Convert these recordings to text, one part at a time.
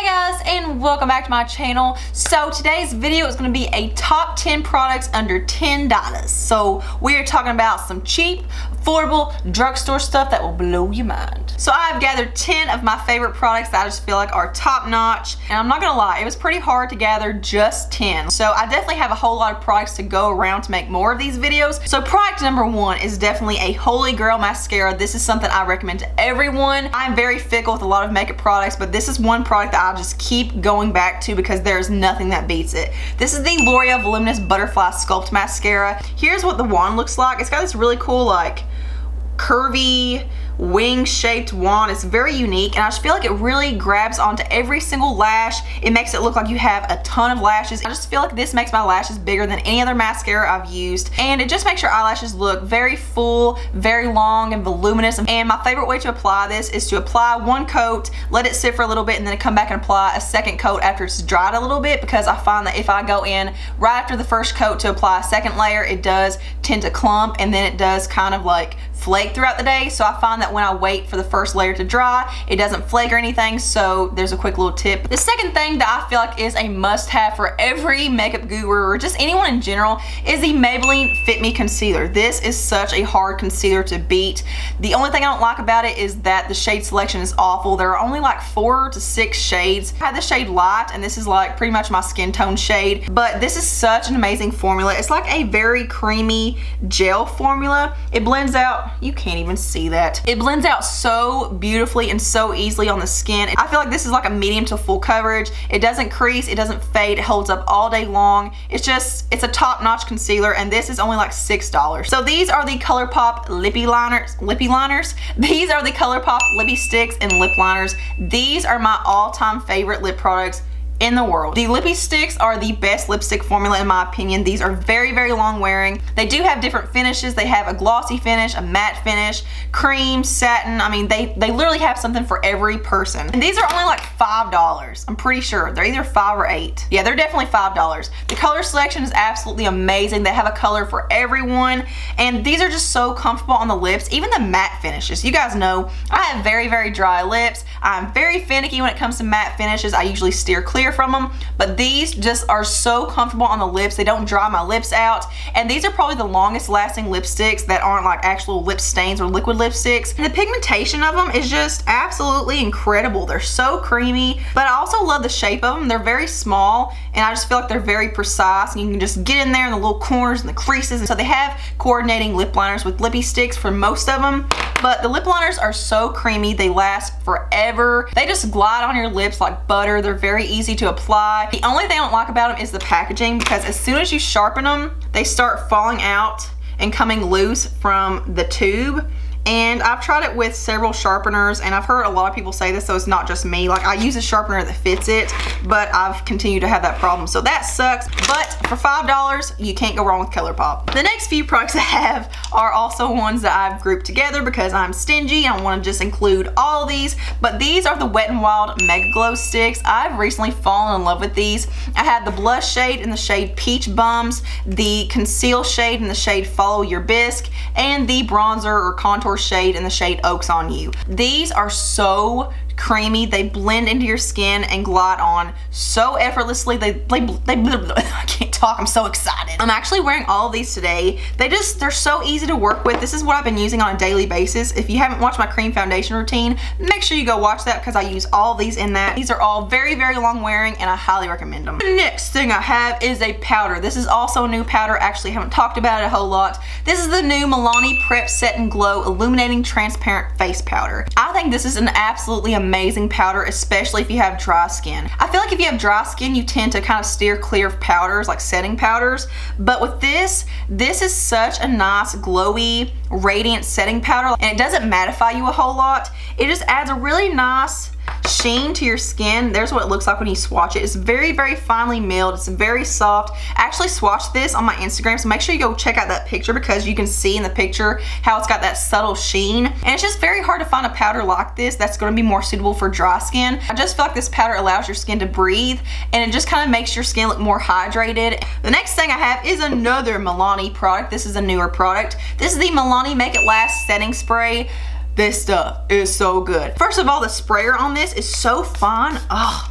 Guys, and welcome back to my channel. So today's video is going to be a top 10 products under $10. So we are talking about some cheap, affordable drugstore stuff that will blow your mind. So I've gathered 10 of my favorite products that I just feel like are top notch, and I'm not gonna lie, it was pretty hard to gather just 10. So I definitely have a whole lot of products to go around to make more of these videos. So product number 1 is definitely a Holy Grail mascara. This is something I recommend to everyone. I'm very fickle with a lot of makeup products, but this is one product that I'll just keep going back to because there's nothing that beats it. This is the L'Oreal Voluminous Butterfly Sculpt Mascara. Here's what the wand looks like. It's got this really cool, like, curvy wing shaped wand. It's very unique, and I just feel like it really grabs onto every single lash. It makes it look like you have a ton of lashes. I just feel like this makes my lashes bigger than any other mascara I've used, and it just makes your eyelashes look very full, very long and voluminous. And my favorite way to apply this is to apply one coat, let it sit for a little bit, and then come back and apply a second coat after it's dried a little bit, because I find that if I go in right after the first coat to apply a second layer, it does tend to clump, and then it does kind of like flake throughout the day. So I find that when I wait for the first layer to dry, it doesn't flake or anything. So there's a quick little tip. The second thing that I feel like is a must-have for every makeup guru or just anyone in general is the Maybelline Fit Me Concealer. This is such a hard concealer to beat. The only thing I don't like about it is that the shade selection is awful. There are only like 4 to 6 shades. I have the shade Light, and this is like pretty much my skin tone shade, but this is such an amazing formula. It's like a very creamy gel formula. It blends out, you can't even see that. It blends out so beautifully and so easily on the skin. I feel like this is like a medium to full coverage. It doesn't crease, it doesn't fade, it holds up all day long. It's a top-notch concealer, and this is only like $6. So these are the ColourPop lippy liners. These are the ColourPop lippy sticks and lip liners. These are my all-time favorite lip products in the world. The lippy sticks are the best lipstick formula in my opinion. These are very, very long wearing. They do have different finishes. They have a glossy finish, a matte finish, cream, satin. I mean, they literally have something for every person. And these are only like $5. I'm pretty sure. They're either 5 or 8. Yeah, they're definitely $5. The color selection is absolutely amazing. They have a color for everyone, and these are just so comfortable on the lips. Even the matte finishes. You guys know I have very, very dry lips. I'm very finicky when it comes to matte finishes. I usually steer clear from them, but these just are so comfortable on the lips. They don't dry my lips out, and these are probably the longest lasting lipsticks that aren't like actual lip stains or liquid lipsticks. And the pigmentation of them is just absolutely incredible. They're so creamy, but I also love the shape of them. They're very small, and I just feel like they're very precise, and you can just get in there in the little corners and the creases. And so they have coordinating lip liners with lippy sticks for most of them, but the lip liners are so creamy. They last forever. They just glide on your lips like butter. They're very easy to apply. The only thing I don't like about them is the packaging, because as soon as you sharpen them, they start falling out and coming loose from the tube. And I've tried it with several sharpeners, and I've heard a lot of people say this, so it's not just me. Like, I use a sharpener that fits it, but I've continued to have that problem, so that sucks. But for $5, you can't go wrong with ColourPop. The next few products I have are also ones that I've grouped together because I'm stingy. I want to just include all of these, but these are the Wet n Wild Mega Glow Sticks. I've recently fallen in love with these. I had the blush shade in the shade Peach Bums, the conceal shade in the shade Follow Your Bisque, and the bronzer or contour shade in the shade Oaks on You. These are so creamy. They blend into your skin and glide on so effortlessly. I can't talk, I'm so excited. I'm actually wearing all of these today. They're so easy to work with. This is what I've been using on a daily basis. If you haven't watched my cream foundation routine, make sure you go watch that, because I use all these in that. These are all very, very long wearing, and I highly recommend them. The next thing I have is a powder. This is also a new powder. Actually, haven't talked about it a whole lot. This is the new Milani Prep Set and Glow Illuminating Transparent Face Powder. I think this is an absolutely amazing powder, especially if you have dry skin. I feel like if you have dry skin, you tend to kind of steer clear of powders, like setting powders. But with this is such a nice, glowy, radiant setting powder, and it doesn't mattify you a whole lot. It just adds a really nice sheen to your skin. There's what it looks like when you swatch it. It's very, very finely milled. It's very soft. I actually swatched this on my Instagram, so make sure you go check out that picture, because you can see in the picture how it's got that subtle sheen. And it's just very hard to find a powder like this that's going to be more suitable for dry skin. I just feel like this powder allows your skin to breathe, and it just kind of makes your skin look more hydrated. The next thing I have is another Milani product. This is a newer product. This is the Milani Make It Last Setting Spray. This stuff is so good. First of all, the sprayer on this is so fun. Oh,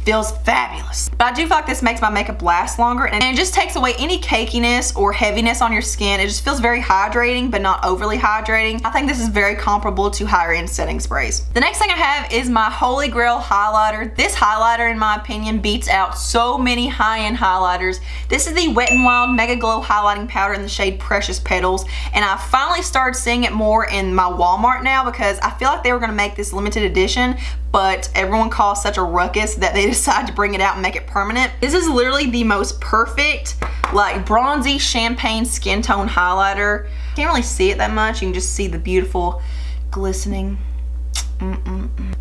feels fabulous. But I do feel like this makes my makeup last longer, and it just takes away any cakiness or heaviness on your skin. It just feels very hydrating, but not overly hydrating. I think this is very comparable to higher end setting sprays. The next thing I have is my Holy Grail highlighter. This highlighter, in my opinion, beats out so many high-end highlighters. This is the Wet n Wild Mega Glow highlighting powder in the shade Precious Petals, and I finally started seeing it more in my Walmart now because I feel like they were going to make this limited edition, but everyone caused such a ruckus that they decided to bring it out and make it permanent. This is literally the most perfect, like, bronzy champagne skin tone highlighter. Can't really see it that much. You can just see the beautiful glistening.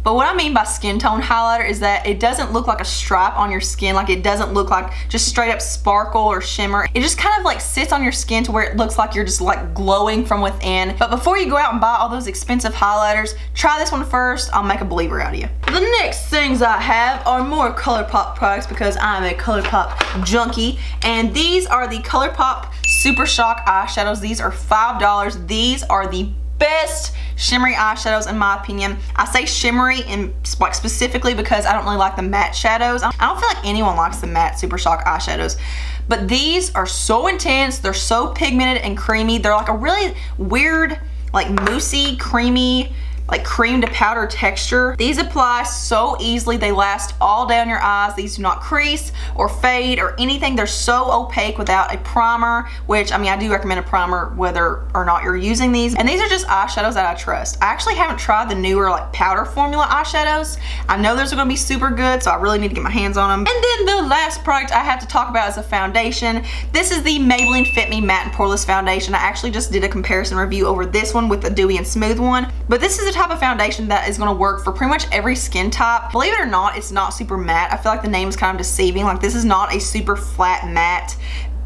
But what I mean by skin tone highlighter is that it doesn't look like a stripe on your skin. Like, it doesn't look like just straight up sparkle or shimmer. It just kind of like sits on your skin to where it looks like you're just like glowing from within. But before you go out and buy all those expensive highlighters, try this one first. I'll make a believer out of you. The next things I have are more ColourPop products because I'm a ColourPop junkie. And these are the ColourPop Super Shock eyeshadows. These are $5. These are the best shimmery eyeshadows in my opinion. I say shimmery and like specifically because I don't really like the matte shadows. I don't feel like anyone likes the matte Super Shock eyeshadows. But these are so intense. They're so pigmented and creamy. They're like a really weird, like moussey, creamy, like cream to powder texture. These apply so easily. They last all day on your eyes. These do not crease or fade or anything. They're so opaque without a primer, which, I mean, I do recommend a primer whether or not you're using these. And these are just eyeshadows that I trust. I actually haven't tried the newer like powder formula eyeshadows. I know those are gonna be super good, so I really need to get my hands on them. And then the last product I have to talk about is a foundation. This is the Maybelline Fit Me Matte and Poreless Foundation. I actually just did a comparison review over this one with the Dewy and Smooth one. But this is a type of foundation that is going to work for pretty much every skin type. Believe it or not, it's not super matte. I feel like the name is kind of deceiving. Like, this is not a super flat matte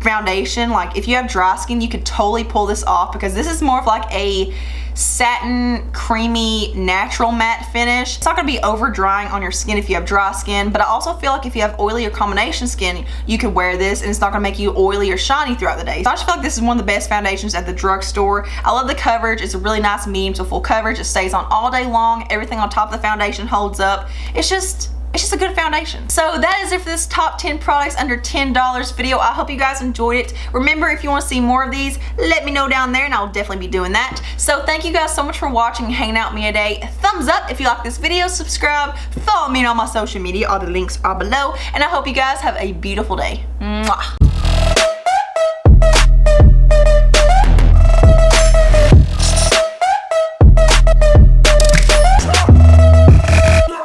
foundation. Like, if you have dry skin, you could totally pull this off because this is more of like a satin, creamy, natural matte finish. It's not going to be over drying on your skin if you have dry skin, but I also feel like if you have oily or combination skin, you could wear this and it's not going to make you oily or shiny throughout the day. So I just feel like this is one of the best foundations at the drugstore. I love the coverage. It's a really nice medium to full coverage. It stays on all day long. Everything on top of the foundation holds up. It's just a good foundation. So that is it for this top 10 products under $10 video. I hope you guys enjoyed it. Remember, if you want to see more of these, let me know down there and I'll definitely be doing that. So thank you guys so much for watching and hanging out with me today. Thumbs up if you like this video, subscribe, follow me on all my social media. All the links are below. And I hope you guys have a beautiful day. Mwah.